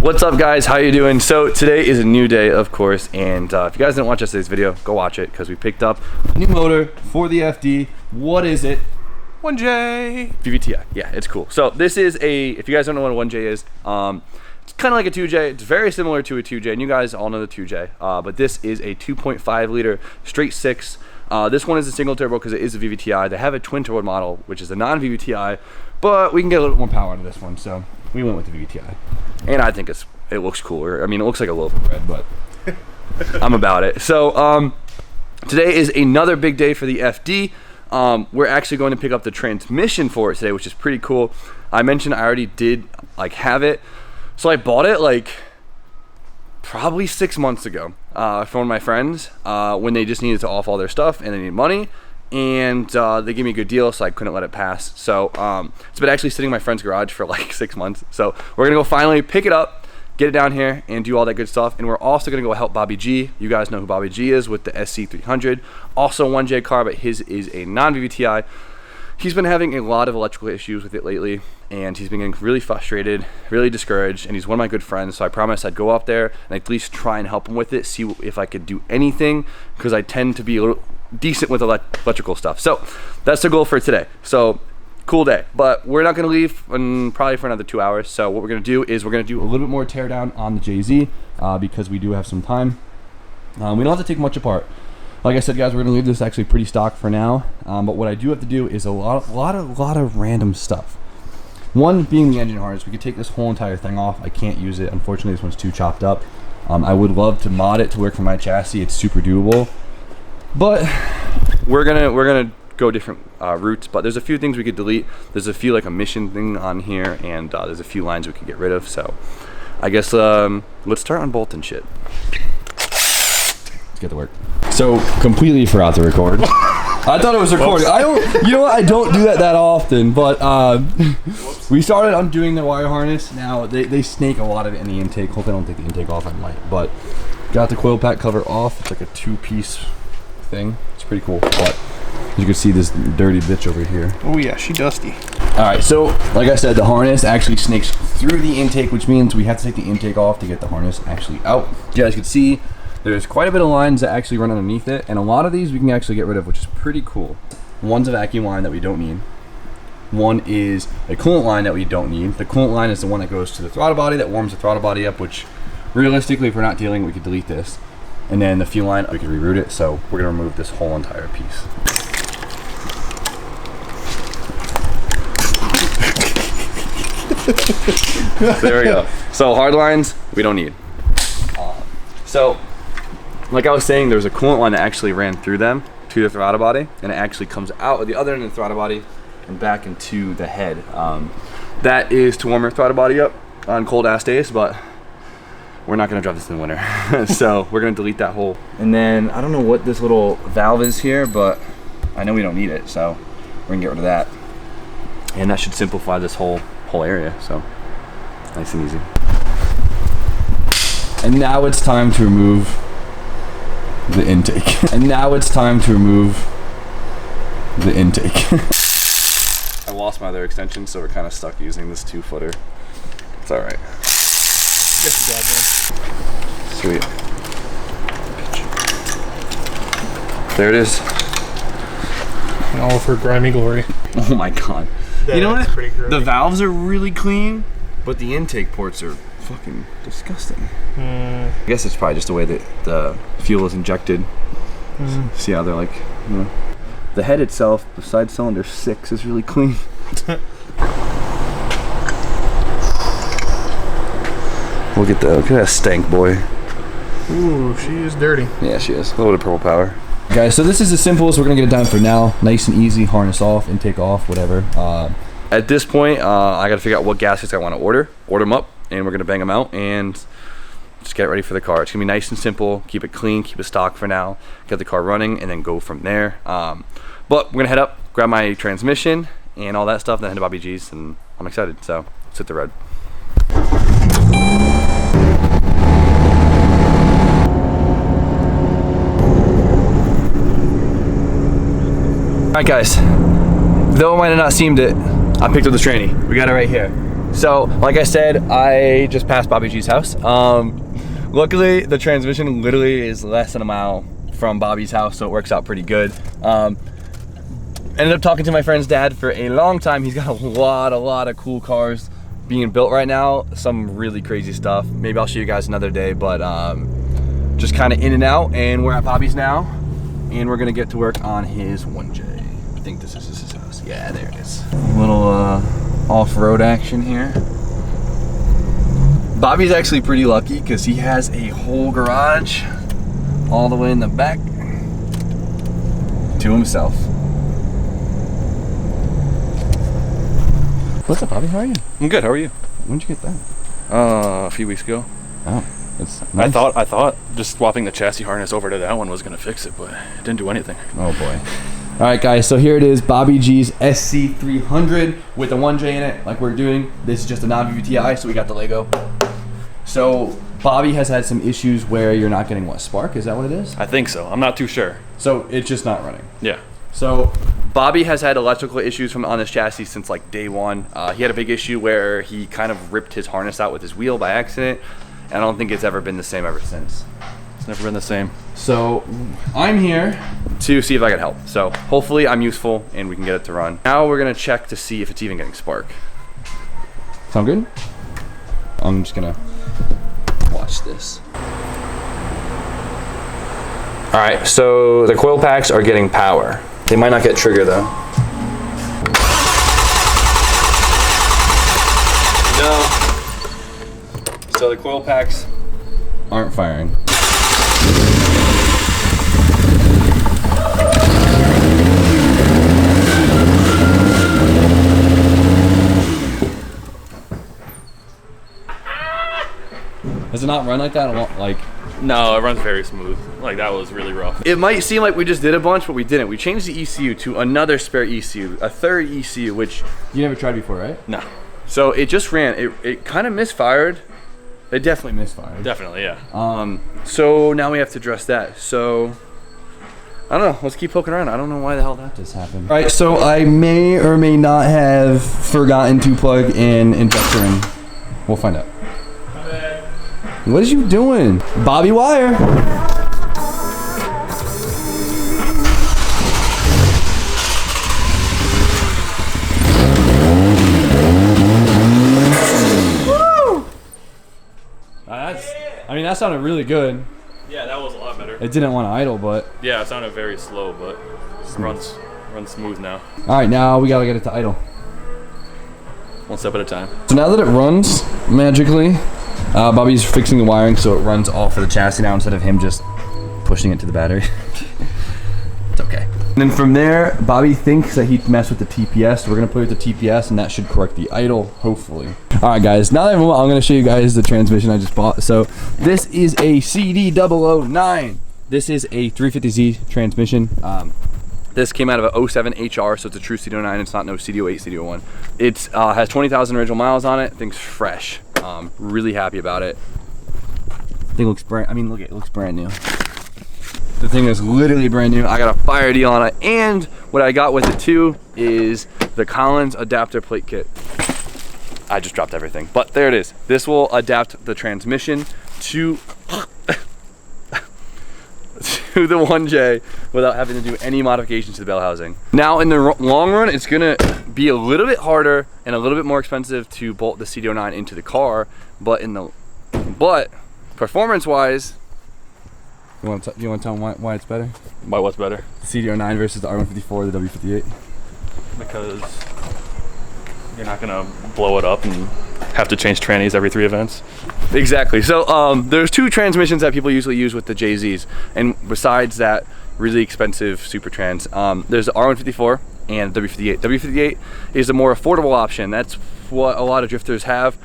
What's up, guys? How you doing? So today is a new day, of course, and if you guys didn't watch yesterday's video, go watch it because we picked up a new motor for the FD. What is it? 1J. VVTi. Yeah, it's cool. So this is if you guys don't know what a 1J is, it's kind of like a 2J. It's very similar to a 2J, and you guys all know the 2J. But this is a 2.5 liter straight six. This one is a single turbo because it is a VVTi. They have a twin turbo model, which is a non-VVTi, but we can get a little more power out of this one, so we went with the VVTi. And I think it looks cooler. I mean, it looks like a loaf of bread, but I'm about it. So today is another big day for the FD. We're actually going to pick up the transmission for it today, which is pretty cool. I mentioned I already did have it. So I bought it probably 6 months ago from one of my friends when they just needed to off all their stuff and they needed money. And they gave me a good deal, so I couldn't let it pass. So it's been actually sitting in my friend's garage for like 6 months. So we're gonna go finally pick it up, get it down here, and do all that good stuff. And we're also gonna go help Bobby G. You guys know who Bobby G is with the SC300. Also 1J car, but his is a non-VVTi. He's been having a lot of electrical issues with it lately, and he's been getting really frustrated, really discouraged, and he's one of my good friends, so I promised I'd go up there and at least try and help him with it, see if I could do anything, because I tend to be a little decent with electrical stuff. So that's the goal for today. So cool day, but we're not going to leave probably for another 2 hours. So what we're going to do is we're going to do a little bit more tear down on the JZ because we do have some time. We don't have to take much apart. Like I said, guys, we're going to leave this actually pretty stock for now, but what I do have to do is a lot of random stuff. One being the engine harness. We could take this whole entire thing off. I can't use it, unfortunately. This one's too chopped up. I would love to mod it to work for my chassis. It's super doable. But we're gonna go different routes. But there's a few things we could delete. There's a few emission thing on here, and there's a few lines we could get rid of. So I guess let's start unbolting shit. Let's get to work. So completely forgot to record. I thought it was recording. You know what? I don't do that often. But we started undoing the wire harness. Now they snake a lot of it in the intake. Hope I don't take the intake off. I might. But got the coil pack cover off. It's like a 2-piece thing. It's pretty cool, but as you can see, this dirty bitch over here. Oh yeah, she dusty. All right, so like I said, the harness actually snakes through the intake, which means we have to take the intake off to get the harness actually out. You guys can see there's quite a bit of lines that actually run underneath it, and a lot of these we can actually get rid of, which is pretty cool. One's a vacuum line that we don't need. One is a coolant line that we don't need. The coolant line is the one that goes to the throttle body, that warms the throttle body up, which realistically, if we're not dealing, we could delete this. And then the fuel line, we can reroute it, so we're gonna remove this whole entire piece. There we go. So hard lines, we don't need. So, like I was saying, there's a coolant line that actually ran through them to the throttle body, and it actually comes out of the other end of the throttle body and back into the head. That is to warm your throttle body up on cold ass days, but we're not gonna drive this in the winter. So we're gonna delete that hole. And then I don't know what this little valve is here, but I know we don't need it, so we're gonna get rid of that. And that should simplify this whole area, so nice and easy. And now it's time to remove the intake. And now it's time to remove the intake. I lost my other extension, so we're kind of stuck using this 2-footer. It's all right. Sweet. There it is. In all of her grimy glory. Oh my god. Yeah, you know what? The valves are really clean, but the intake ports are fucking disgusting. I guess it's probably just the way that the fuel is injected. See how they're the head itself, besides cylinder 6, is really clean. Look at that stank boy. Ooh, she is dirty. Yeah, she is. A little bit of purple power. Guys, so this is the simplest. We're gonna get it done for now. Nice and easy. Harness off, intake off, whatever. At this point, I gotta figure out what gaskets I want to order them up, and we're gonna bang them out and just get ready for the car. It's gonna be nice and simple. Keep it clean, keep it stock for now. Get the car running, and then go from there. But we're gonna head up, grab my transmission and all that stuff, and then head to Bobby G's, and I'm excited. So let's hit the road. Alright guys, though I might have not seemed it, I picked up this tranny. We got it right here. So, like I said, I just passed Bobby G's house. Luckily, the transmission literally is less than a mile from Bobby's house, so it works out pretty good. Ended up talking to my friend's dad for a long time. He's got a lot of cool cars being built right now. Some really crazy stuff. Maybe I'll show you guys another day, but just kind of in and out. And we're at Bobby's now, and we're gonna get to work on his 1J. I think this is his house. Yeah, there it is. A little off-road action here. Bobby's actually pretty lucky because he has a whole garage all the way in the back to himself. What's up, Bobby? How are you? I'm good. How are you? When'd you get that? A few weeks ago. Oh, that's nice. I thought just swapping the chassis harness over to that one was gonna fix it, but it didn't do anything. Oh boy. All right, guys. So here it is, Bobby G's SC300 with a 1J in it, like we're doing. This is just a non-VVTi, so we got the Lego. So Bobby has had some issues where you're not getting what, spark? Is that what it is? I think so. I'm not too sure. So it's just not running. Yeah. So Bobby has had electrical issues on this chassis since like day one. He had a big issue where he kind of ripped his harness out with his wheel by accident, and I don't think it's ever been the same ever since. It's never been the same. So I'm here to see if I can help. So hopefully I'm useful and we can get it to run. Now we're gonna check to see if it's even getting spark. Sound good? I'm just gonna watch this. All right, so the coil packs are getting power. They might not get trigger though. No. So the coil packs aren't firing. Does it not run like that? Like, No, it runs very smooth. Like, that was really rough. it might seem like we just did a bunch, but we didn't. We changed the ECU to another spare ECU, a third ECU, which you never tried before, right? No. So it just ran. It kind of misfired. It definitely misfired. Definitely, yeah. So now we have to address that. So I don't know. Let's keep poking around. I don't know why the hell that just happened. All right. So I may or may not have forgotten to plug an injector in. We'll find out. What is you doing? Bobby wire. Woo! I mean, that sounded really good. Yeah, that was a lot better. It didn't want to idle, but. Yeah, it sounded very slow, but it runs smooth now. All right, now we gotta get it to idle. One step at a time. So now that it runs magically, Bobby's fixing the wiring so it runs all for the chassis now instead of him just pushing it to the battery. It's okay. And then from there, Bobby thinks that he messed with the TPS. So we're gonna put it to TPS and that should correct the idle, hopefully. All right, guys, now that I'm gonna show you guys the transmission I just bought. So this is a CD009. This is a 350Z transmission. This came out of an 07 HR, so it's a true CD09. It's not no CD08, CD01. It has 20,000 original miles on it. Thing's fresh. Really happy about it. Thing looks brand. I mean, look, it looks brand new. The thing is literally brand new. I got a fire deal on it, and what I got with it too is the Collins adapter plate kit. I just dropped everything, but there it is. This will adapt the transmission to to the 1J without having to do any modifications to the bell housing. Now in the long run, it's gonna be a little bit harder and a little bit more expensive to bolt the CD09 into the car, but performance-wise, you want to tell them why it's better? Why what's better? The CD09 versus the R154 or the W58? Because you're not gonna blow it up and have to change trannies every 3 events. Exactly. So there's 2 transmissions that people usually use with the JZs, and besides that really expensive super trans, there's the R154 and W58. W58 is a more affordable option. That's what a lot of drifters have.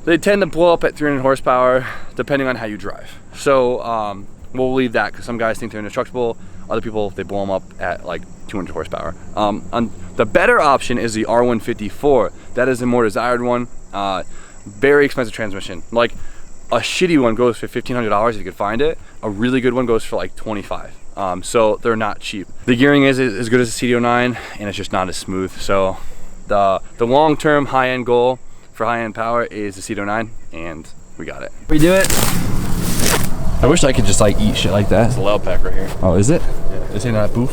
They tend to blow up at 300 horsepower depending on how you drive. So we'll leave that because some guys think they're indestructible. Other people, they blow them up at like 200 horsepower. The better option is the R154. That is the more desired one. Very expensive transmission. Like a shitty one goes for $1,500 if you could find it. A really good one goes for like $25. So they're not cheap. The gearing is as good as the CD09 and it's just not as smooth. So the long-term high-end goal for high-end power is the Cedo 9, and we got it. Redo it. I wish I could just like eat shit like that. It's a loud pack right here. Oh, is it? Yeah. Is it not boof?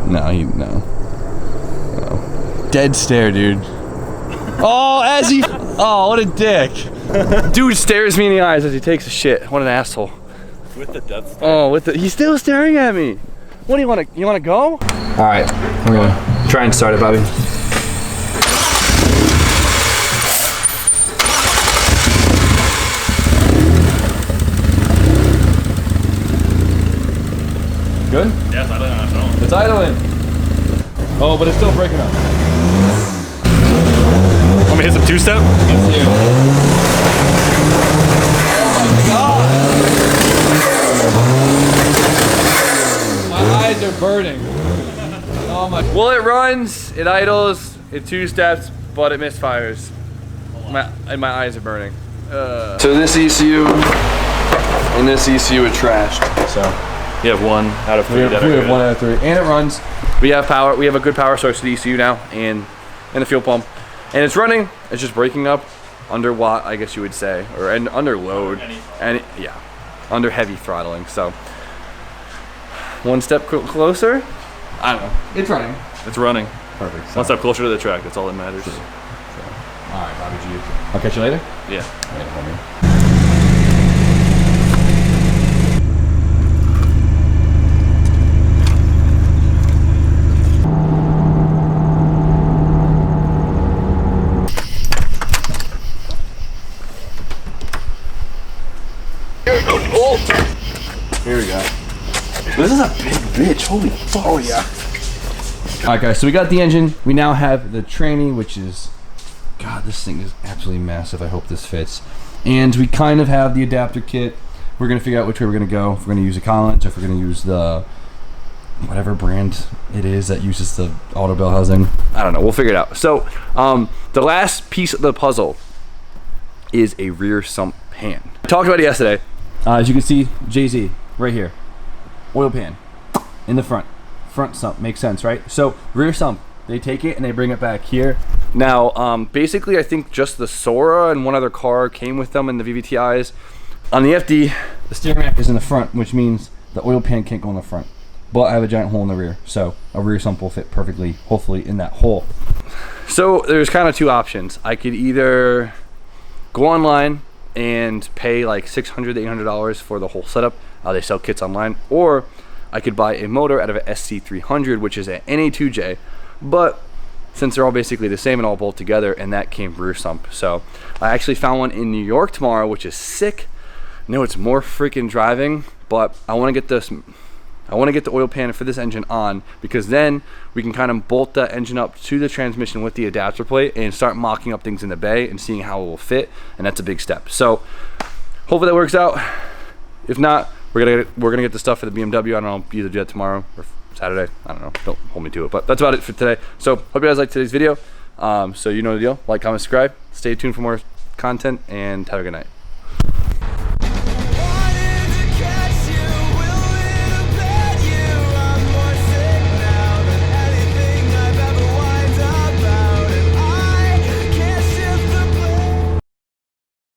No, no. Dead stare, dude. Oh, as he. Oh, what a dick. Dude stares me in the eyes as he takes a shit. What an asshole. With the death stare. Oh, he's still staring at me. What do you want to? You want to go? All right, we're gonna try and start it, Bobby. Good? Yeah, it's idling on its own. It's idling. Oh, but it's still breaking up. Want me to hit some two-step? It's you. My eyes are burning. Oh my. Well, it runs, it idles, it two steps, but it misfires. And my eyes are burning. So this ECU and this ECU are trashed. So You have 1 out of 3 that are we have good. 1 out of 3, and it runs. We have power. We have a good power source to the ECU now, and the fuel pump, and it's running. It's just breaking up under watt, I guess you would say, or under load, and yeah, under heavy throttling. So 1 step closer. I don't know. It's running. It's running. Perfect. 1 step closer to the track. That's all that matters. All right, Bobby G. I'll catch you later. Yeah. All right, homie. Here we go. This is a big bitch. Holy fuck. Oh yeah. Alright guys, so we got the engine. We now have the tranny, which is, God, this thing is absolutely massive. I hope this fits. And we kind of have the adapter kit. We're gonna figure out which way we're gonna go. If we're gonna use a Collins, or if we're gonna use the whatever brand it is that uses the auto bell housing. I don't know. We'll figure it out. So the last piece of the puzzle is a rear sump pan. I talked about it yesterday. As you can see, Jay-Z, right here. Oil pan in the front. Front sump, makes sense, right? So rear sump, they take it and they bring it back here. Now, basically, I think just the Sora and one other car came with them in the VVTIs. On the FD, The steering rack is in the front, which means the oil pan can't go in the front. But I have a giant hole in the rear, so a rear sump will fit perfectly, hopefully, in that hole. so there's kind of 2 options. I could either go online and pay like $600 to $800 for the whole setup. They sell kits online, or I could buy a motor out of an SC300, which is an NA2J, but since they're all basically the same and all bolt together, and that came rear sump. So I actually found one in New York tomorrow, which is sick. No, it's more freaking driving, but I want to get this. I want to get the oil pan for this engine on, because then we can kind of bolt that engine up to the transmission with the adapter plate and start mocking up things in the bay and seeing how it will fit, and that's a big step. So hopefully that works out. If not, we're gonna get the stuff for the BMW. I don't know, either do that tomorrow or Saturday. I don't know. Don't hold me to it. But that's about it for today. So hope you guys liked today's video. So you know the deal. Like, comment, subscribe. Stay tuned for more content, and have a good night.